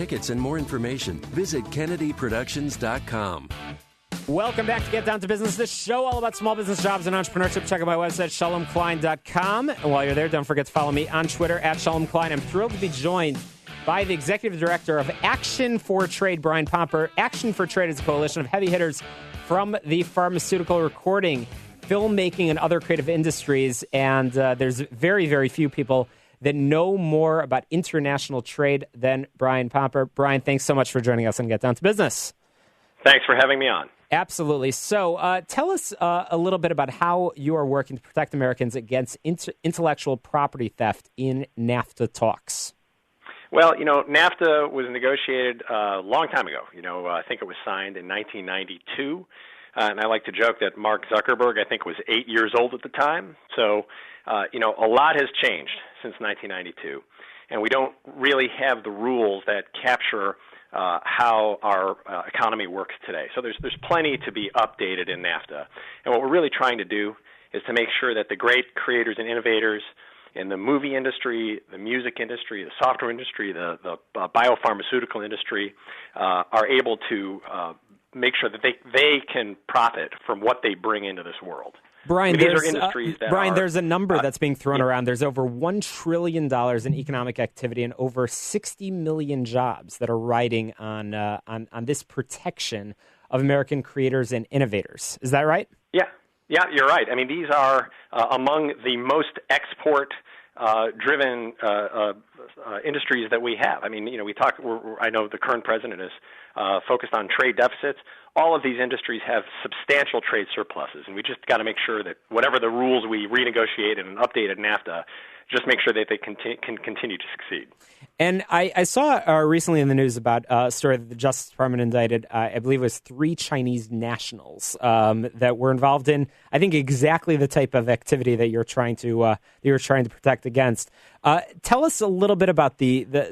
tickets and more information, visit KennedyProductions.com. Welcome back to Get Down to Business, the show all about small business, jobs, and entrepreneurship. Check out my website, shalomklein.com. And while you're there, don't forget to follow me on Twitter, @ShalomKlein. I'm thrilled to be joined by the Executive Director of Action for Trade, Brian Pomper. Action for Trade is a coalition of heavy hitters from the pharmaceutical, recording, filmmaking, and other creative industries. And there's very, very few people that know more about international trade than Brian Pomper. Brian, thanks so much for joining us on Get Down to Business. Thanks for having me on. Absolutely. So tell us a little bit about how you are working to protect Americans against intellectual property theft in NAFTA talks. Well, NAFTA was negotiated a long time ago. I think it was signed in 1992. And I like to joke that Mark Zuckerberg, I think, was 8 years old at the time. So, a lot has changed since 1992. And we don't really have the rules that capture how our economy works today. So there's plenty to be updated in NAFTA. And what we're really trying to do is to make sure that the great creators and innovators in the movie industry, the music industry, the software industry, the biopharmaceutical industry are able to make sure that they can profit from what they bring into this world. Brian, these are industries that there's a number that's being thrown around. There's over $1 trillion in economic activity and over 60 million jobs that are riding on this protection of American creators and innovators. Is that right? Yeah, you're right. I mean, these are among the most export-driven industries that we have. I mean, I know the current president is focused on trade deficits. All of these industries have substantial trade surpluses, and we just got to make sure that whatever the rules we renegotiate in an updated NAFTA, just make sure that they can continue to succeed. And I saw recently in the news about a story that the Justice Department indicted, I believe it was 3 Chinese nationals that were involved in, I think, exactly the type of activity that you're trying to protect against. Tell us a little bit about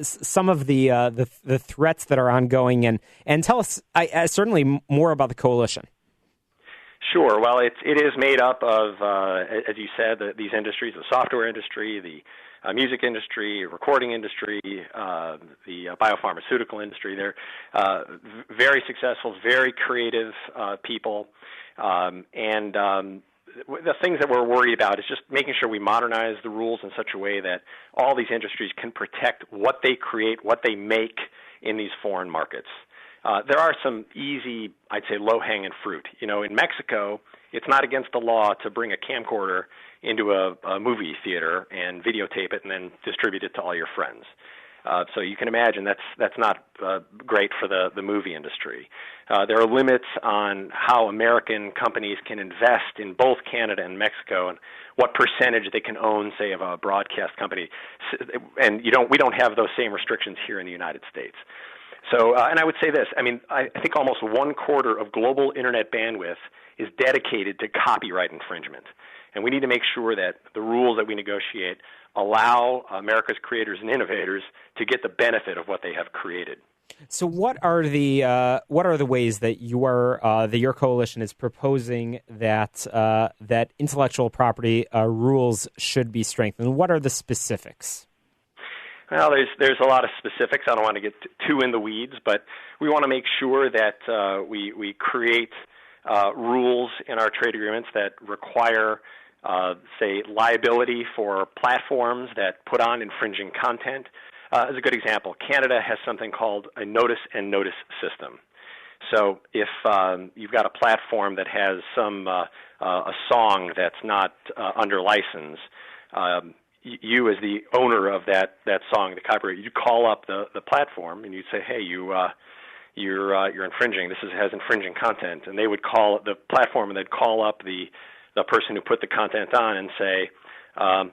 some of the threats that are ongoing, and tell us certainly more about the coalition. Sure. Well, it is made up of, as you said, these industries: the software industry, the music industry, recording industry, the biopharmaceutical industry. They're very successful, very creative people, and the things that we're worried about is just making sure we modernize the rules in such a way that all these industries can protect what they create, what they make in these foreign markets. There are some easy, I'd say, low-hanging fruit. In Mexico, it's not against the law to bring a camcorder into a movie theater and videotape it and then distribute it to all your friends. So you can imagine that's not great for the movie industry. There are limits on how American companies can invest in both Canada and Mexico and what percentage they can own, say, of a broadcast company. And we don't have those same restrictions here in the United States. So, and I would say this, I mean, I think almost 1/4 of global internet bandwidth is dedicated to copyright infringement. And we need to make sure that the rules that we negotiate allow America's creators and innovators to get the benefit of what they have created. So what are the ways that your coalition is proposing that intellectual property rules should be strengthened? What are the specifics? Well, there's a lot of specifics. I don't want to get too in the weeds, but we want to make sure that we create rules in our trade agreements that require, say, liability for platforms that put on infringing content. As a good example, Canada has something called a notice and notice system. So if you've got a platform that has a song that's not under license, you as the owner of that song, the copyright, you call up the platform and you'd say, hey, you're infringing. This has infringing content, and they would call the platform and they'd call up the person who put the content on and say,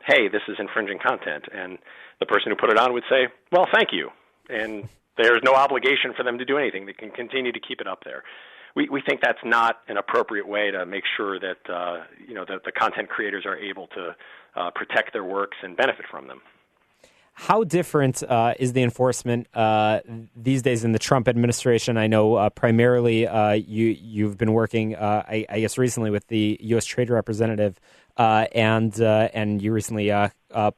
hey, this is infringing content, and the person who put it on would say, well, thank you, and there's no obligation for them to do anything. They can continue to keep it up there. We think that's not an appropriate way to make sure that that the content creators are able to protect their works and benefit from them. How different is the enforcement these days in the Trump administration? I know primarily you've been working, I guess, recently with the U.S. Trade Representative, and you recently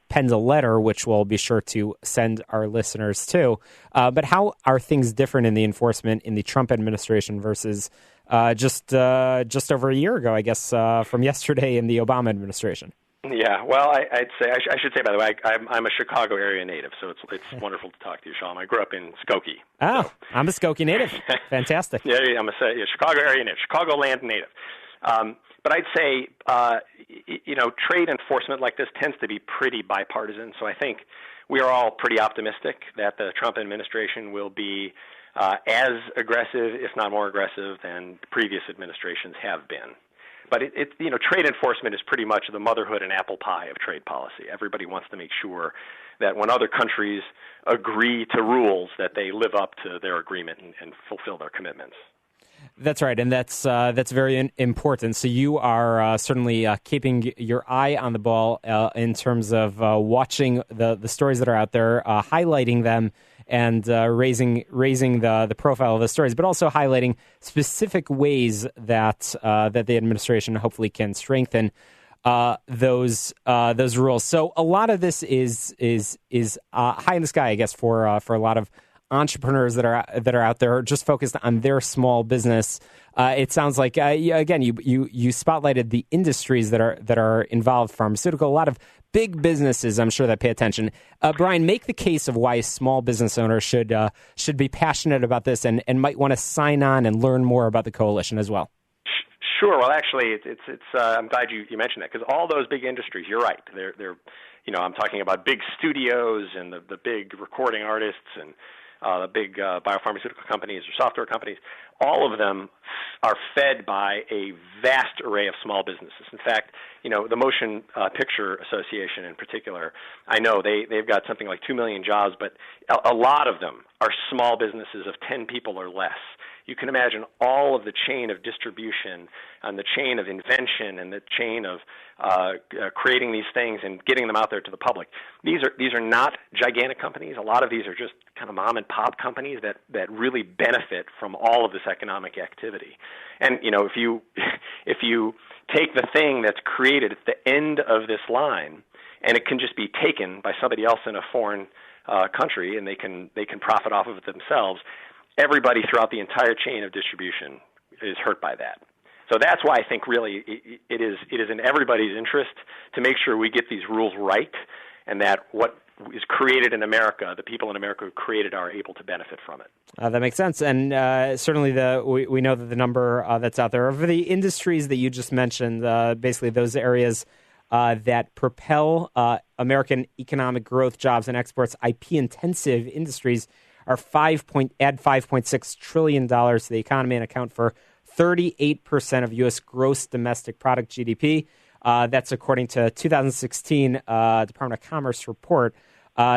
penned a letter, which we'll be sure to send our listeners to. But how are things different in the enforcement in the Trump administration versus just over a year ago, I guess, from yesterday in the Obama administration? Yeah, well, I'd say I should say, by the way, I'm a Chicago area native, so it's wonderful to talk to you, Shalom. I grew up in Skokie. Oh, so. I'm a Skokie native. Fantastic. Yeah, I'm a Chicago area native, Chicagoland native. But I'd say, trade enforcement like this tends to be pretty bipartisan. So I think we are all pretty optimistic that the Trump administration will be as aggressive, if not more aggressive, than previous administrations have been. But trade enforcement is pretty much the motherhood and apple pie of trade policy. Everybody wants to make sure that when other countries agree to rules, that they live up to their agreement and fulfill their commitments. That's right, and that's very important. So you are certainly keeping your eye on the ball in terms of watching the stories that are out there, highlighting them, and raising the profile of the stories, but also highlighting specific ways that the administration hopefully can strengthen those rules. So a lot of this is high in the sky, I guess, for a lot of entrepreneurs that are out there just focused on their small business. It sounds like again you spotlighted the industries that are involved, pharmaceutical, a lot of big businesses, I'm sure, that pay attention. Brian, make the case of why a small business owner should be passionate about this and might want to sign on and learn more about the coalition as well. Sure. Well, actually, it's I'm glad you mentioned that, because all those big industries, you're right. They're I'm talking about big studios and the big recording artists and the big biopharmaceutical companies or software companies. All of them are fed by a vast array of small businesses. In fact, the Motion Picture Association in particular, I know they've got something like 2 million jobs, but a lot of them are small businesses of 10 people or less. You can imagine all of the chain of distribution and the chain of invention and the chain of creating these things and getting them out there to the public. These are not gigantic companies. A lot of these are just kind of mom and pop companies that really benefit from all of this economic activity. And if you take the thing that's created at the end of this line, and it can just be taken by somebody else in a foreign country, and they can profit off of it themselves. Everybody throughout the entire chain of distribution is hurt by that. So that's why I think really it is in everybody's interest to make sure we get these rules right, and that what is created in America, the people in America who created are able to benefit from it. That makes sense. And certainly we know that the number that's out there of the industries that you just mentioned, basically those areas that propel American economic growth, jobs, and exports, IP-intensive industries, are add $5.6 trillion to the economy and account for 38% of U.S. gross domestic product GDP. That's according to 2016 Department of Commerce report.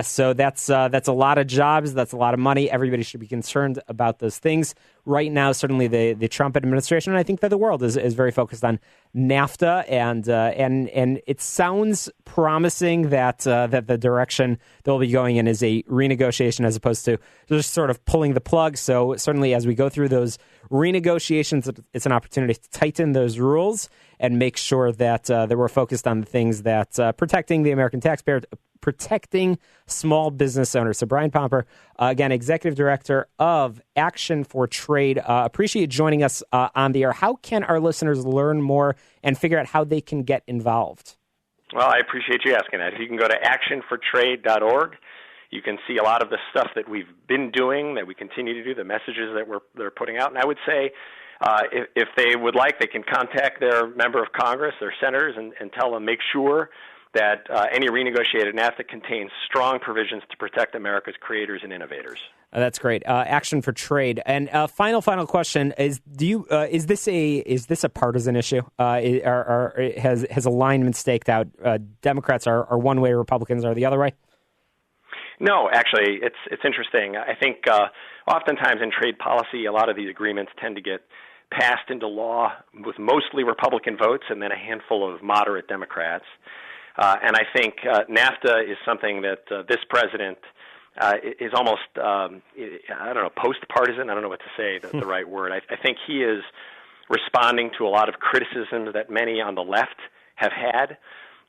So that's a lot of jobs. That's a lot of money. Everybody should be concerned about those things. Right now, certainly the Trump administration, and I think that the world is very focused on NAFTA, and it sounds promising that the direction they'll be going in is a renegotiation as opposed to just sort of pulling the plug. So certainly, as we go through those renegotiations, it's an opportunity to tighten those rules and make sure that we're focused on the things that protecting the American taxpayer, protecting small business owners. So Brian Pomper, again, Executive Director of Action for Trade. Appreciate you joining us on the air. How can our listeners learn more and figure out how they can get involved? Well, I appreciate you asking that. If you can go to actionfortrade.org, you can see a lot of the stuff that we've been doing, that we continue to do, the messages that they're putting out. And I would say if they would like, they can contact their member of Congress, their senators, and tell them, make sure that any renegotiated NAFTA contains strong provisions to protect America's creators and innovators. That's great. Action for Trade. And final question is: is this a partisan issue? Has alignment staked out? Democrats are one way, Republicans are the other way. No, actually, it's interesting. I think oftentimes in trade policy, a lot of these agreements tend to get passed into law with mostly Republican votes and then a handful of moderate Democrats. And I think NAFTA is something that this president is almost, post-partisan. I don't know what to say, the right word. I think he is responding to a lot of criticisms that many on the left have had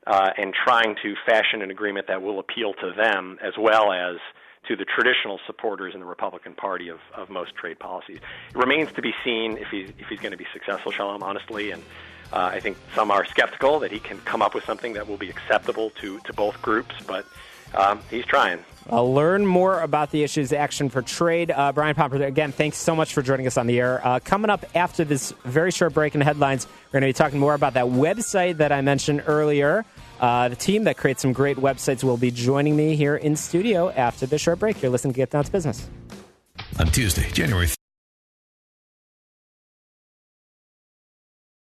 and trying to fashion an agreement that will appeal to them as well as to the traditional supporters in the Republican Party of most trade policies. It remains to be seen if he's going to be successful, Shalom, honestly, and I think some are skeptical that he can come up with something that will be acceptable to both groups, but he's trying. I'll learn more about the issues Action for Trade. Brian Pomper, again, thanks so much for joining us on the air. Coming up after this very short break in headlines, we're going to be talking more about that website that I mentioned earlier. The team that creates some great websites will be joining me here in studio after this short break. You're listening to Get Down to Business. On Tuesday, January